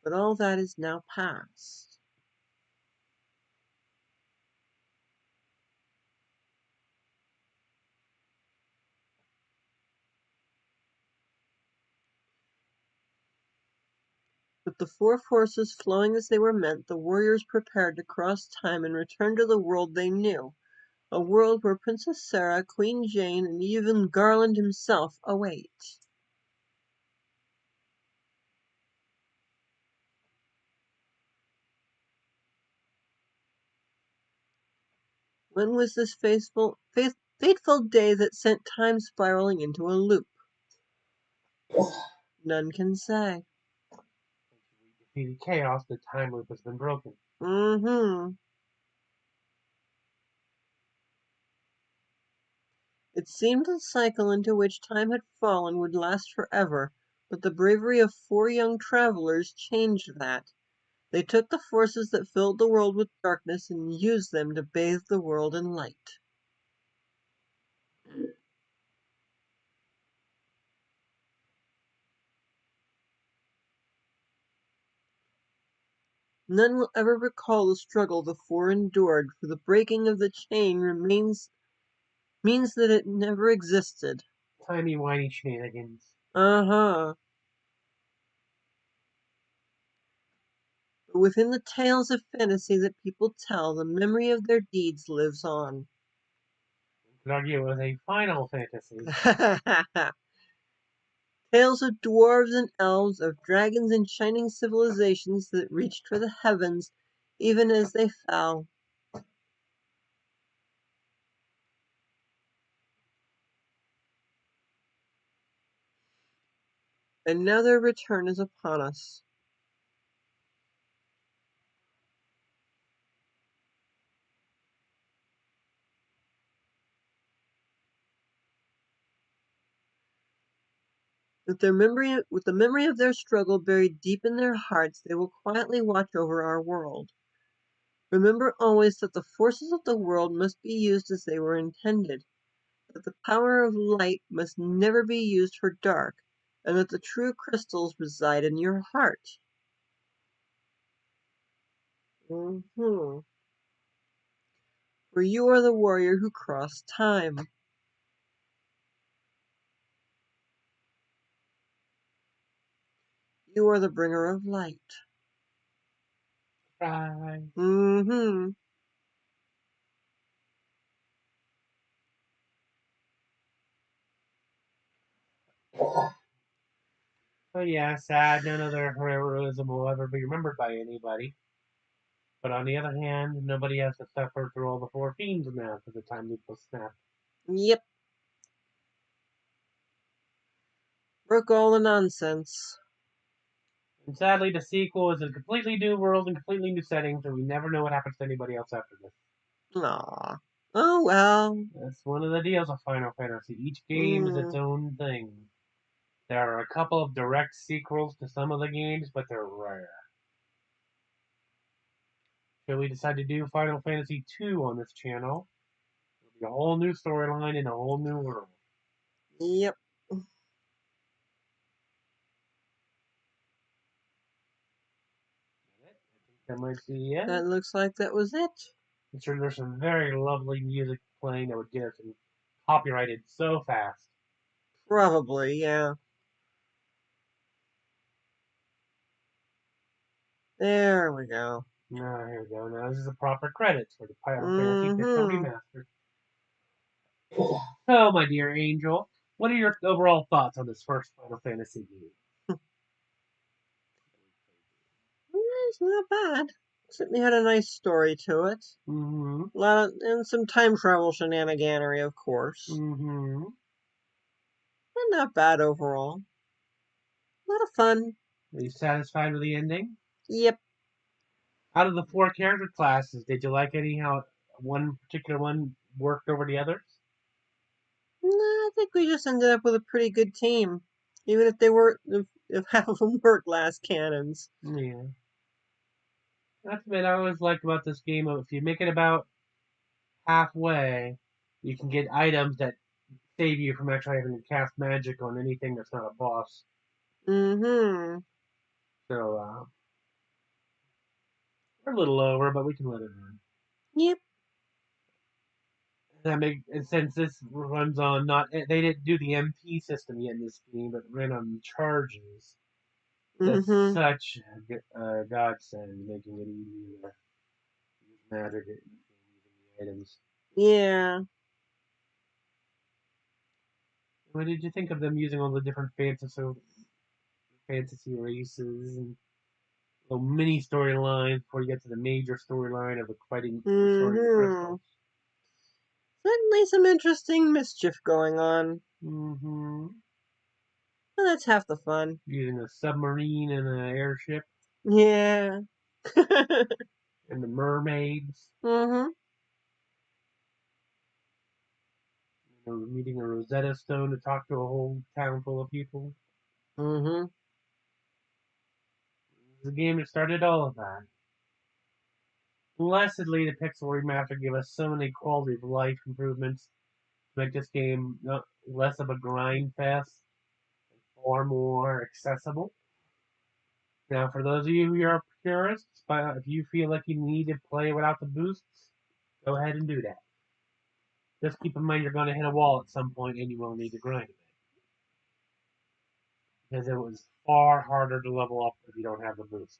But all that is now past. With the four forces flowing as they were meant, the warriors prepared to cross time and return to the world they knew, a world where Princess Sarah, Queen Jane, and even Garland himself await. When was this fateful day that sent time spiraling into a loop? None can say. we defeated Chaos, the time loop has been broken. Mm-hmm. It seemed the cycle into which time had fallen would last forever, but the bravery of four young travelers changed that. They took the forces that filled the world with darkness and used them to bathe the world in light. None will ever recall the struggle the four endured, for the breaking of the chain means that it never existed. Timey-wimey shenanigans. Uh-huh. But within the tales of fantasy that people tell, the memory of their deeds lives on. You could argue it was a Final Fantasy. Tales of dwarves and elves, of dragons and shining civilizations that reached for the heavens even as they fell. And now their return is upon us. With the memory of their struggle buried deep in their hearts, they will quietly watch over our world. Remember always that the forces of the world must be used as they were intended, that the power of light must never be used for dark, and that the true crystals reside in your heart. For you are the warrior who crossed time. You are the bringer of light. Right. Mm-hmm. But yeah, sad. None of their heroism will ever be remembered by anybody. But on the other hand, nobody has to suffer through all the four fiends now for the time loop will snap. Yep. Broke all the nonsense. And sadly, the sequel is a completely new world and completely new setting, so we never know what happens to anybody else after this. Aw. Oh well. That's one of the deals of Final Fantasy. Each game is its Mm. own thing. There are a couple of direct sequels to some of the games, but they're rare. So we decided to do Final Fantasy II on this channel. It'll be a whole new storyline in a whole new world. Yep. I think that might be it. That looks like that was it. I'm sure there's some very lovely music playing that would get us copyrighted so fast. Probably, yeah. There we go. Here we go. Now this is the proper credits for the Final Fantasy Pixel Mm-hmm. Remaster. So, my dear Angel, what are your overall thoughts on this first Final Fantasy game? It's not bad. Certainly had a nice story to it. Mm-hmm. A lot of, and some time travel shenaniganery, of course. Mm-hmm. But not bad overall. A lot of fun. Are you satisfied with the ending? Yep. Out of the four character classes, did you like any how one particular one worked over the others? Nah, I think we just ended up with a pretty good team. Even if if half of them were glass cannons. Yeah. That's what I always liked about this game. If you make it about halfway, you can get items that save you from actually having to cast magic on anything that's not a boss. Mm-hmm. So we're a little over, but we can let it run. Yep. And since this runs on not they didn't do the MP system yet in this game, but ran on charges. That's Mm-hmm. such a godsend, making it easier to use magic using the items. Yeah. What did you think of them using all the different fantasy races and little mini storylines before you get to the major storyline of the fighting, restoring the Mm-hmm. crystals? Certainly some interesting mischief going on. Mm-hmm. Well, that's half the fun. Using a submarine and an airship Yeah. and the mermaids. Mm-hmm. Meeting a Rosetta Stone to talk to a whole town full of people. Mm-hmm. It was a game that started all of that. Blessedly, the Pixel Remaster gave us so many quality of life improvements to make this game not less of a grind fest and far more accessible. Now, for those of you who are purists, if you feel like you need to play without the boosts, go ahead and do that. Just keep in mind you're going to hit a wall at some point and you will need to grind a bit. Because it was far harder to level up if you don't have the boost.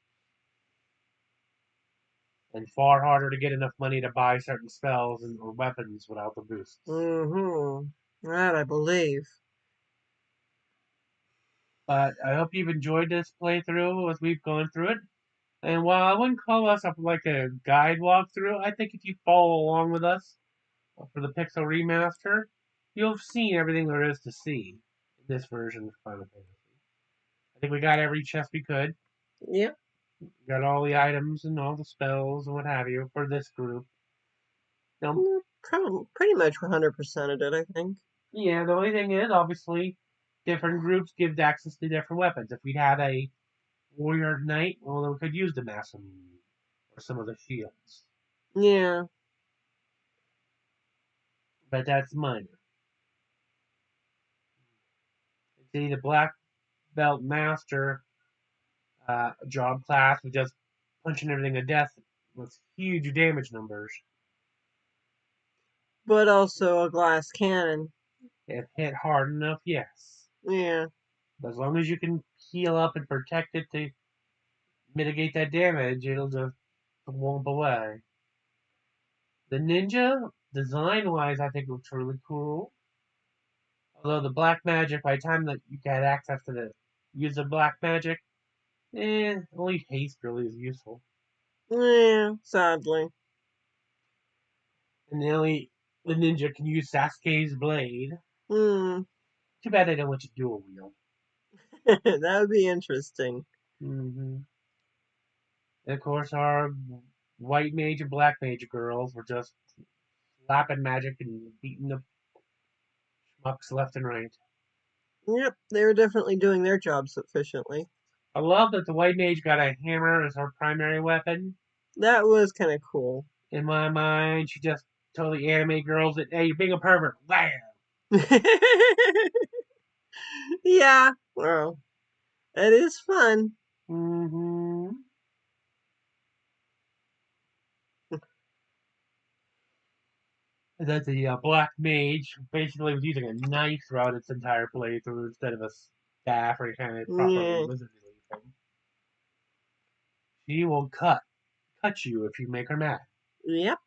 And far harder to get enough money to buy certain spells or weapons without the boosts. That I believe. But I hope you've enjoyed this playthrough as we've gone through it. And while I wouldn't call us up like a guide walkthrough, I think if you follow along with us for the Pixel Remaster, you'll have seen everything there is to see in this version of Final Fantasy. I think we got every chest we could. Yep. Got all the items and all the spells and what have you for this group. Now, Pretty much 100% of it, I think. yeah, the only thing is, obviously, different groups give access to different weapons. If we had a warrior knight, well, then we could use the Massam or some of the shields. Yeah. But that's minor. See, the black belt master job class with just punching everything to death with huge damage numbers. But also a glass cannon. If hit hard enough, yes. Yeah. But as long as you can heal up and protect it to mitigate that damage, it'll just womp away. The ninja, design-wise, I think looks really cool. Although the black magic, by the time that you get access to the use of black magic, only haste really is useful. Yeah, sadly. And the ninja can use Sasuke's blade. Hmm. Too bad they don't let you dual wield. That would be interesting. Mm-hmm. And of course, our white mage and black mage girls were just slapping magic and beating the schmucks left and right. Yep, they were definitely doing their job sufficiently. I love that the white mage got a hammer as her primary weapon. That was kind of cool. In my mind, she just totally anime girls it. Hey, you're being a pervert. Wham! Yeah, well, it is fun. Mm-hmm. And then the black mage basically was using a knife throughout its entire playthrough instead of a staff or any kind of proper Yeah. wizardly thing. She will cut you if you make her mad. Yep.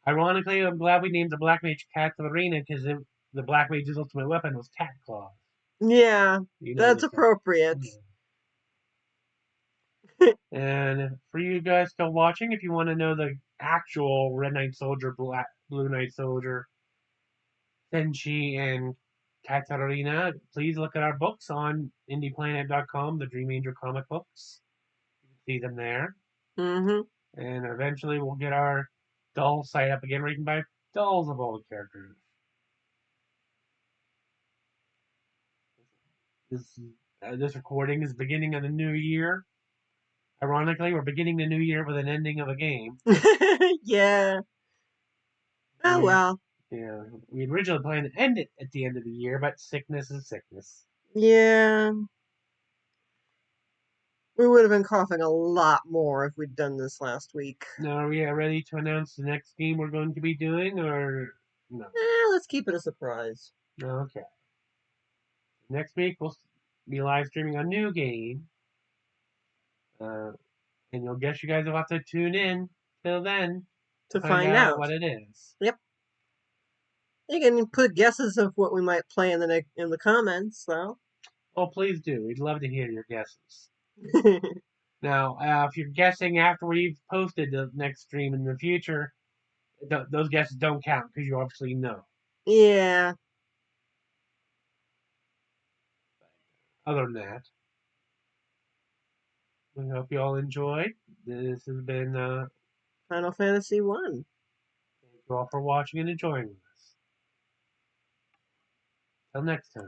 Ironically, I'm glad we named the Black Mage Katarina because the Black Mage's ultimate weapon was cat claws. Yeah, You know, that's appropriate. And for you guys still watching, if you want to know the actual Red Knight Soldier, Blue Knight Soldier, Senshi, and Katarina, please look at our books on indieplanet.com, the Dream Angel comic books. You can see them there. Mm-hmm. And eventually we'll get our doll site up again where you can buy dolls of all the characters. This recording is the beginning of the new year. Ironically, we're beginning the new year with an ending of a game. Yeah. Oh, well. Yeah, we originally planned to end it at the end of the year, but sickness is sickness. Yeah. We would have been coughing a lot more if we'd done this last week. Now, are we ready to announce the next game we're going to be doing, or no? Let's keep it a surprise. Okay. Next week we'll be live streaming a new game, and you'll guess you guys will have to tune in till then To find find out out. what it is. Yep. You can put guesses of what we might play in the comments, though. Oh, please do. We'd love to hear your guesses. Now, if you're guessing after we've posted the next stream in the future, those guesses don't count because you obviously know. Yeah. Other than that, we hope you all enjoyed. This has been Final Fantasy 1. thank you all for watching and enjoying with us. Till next time.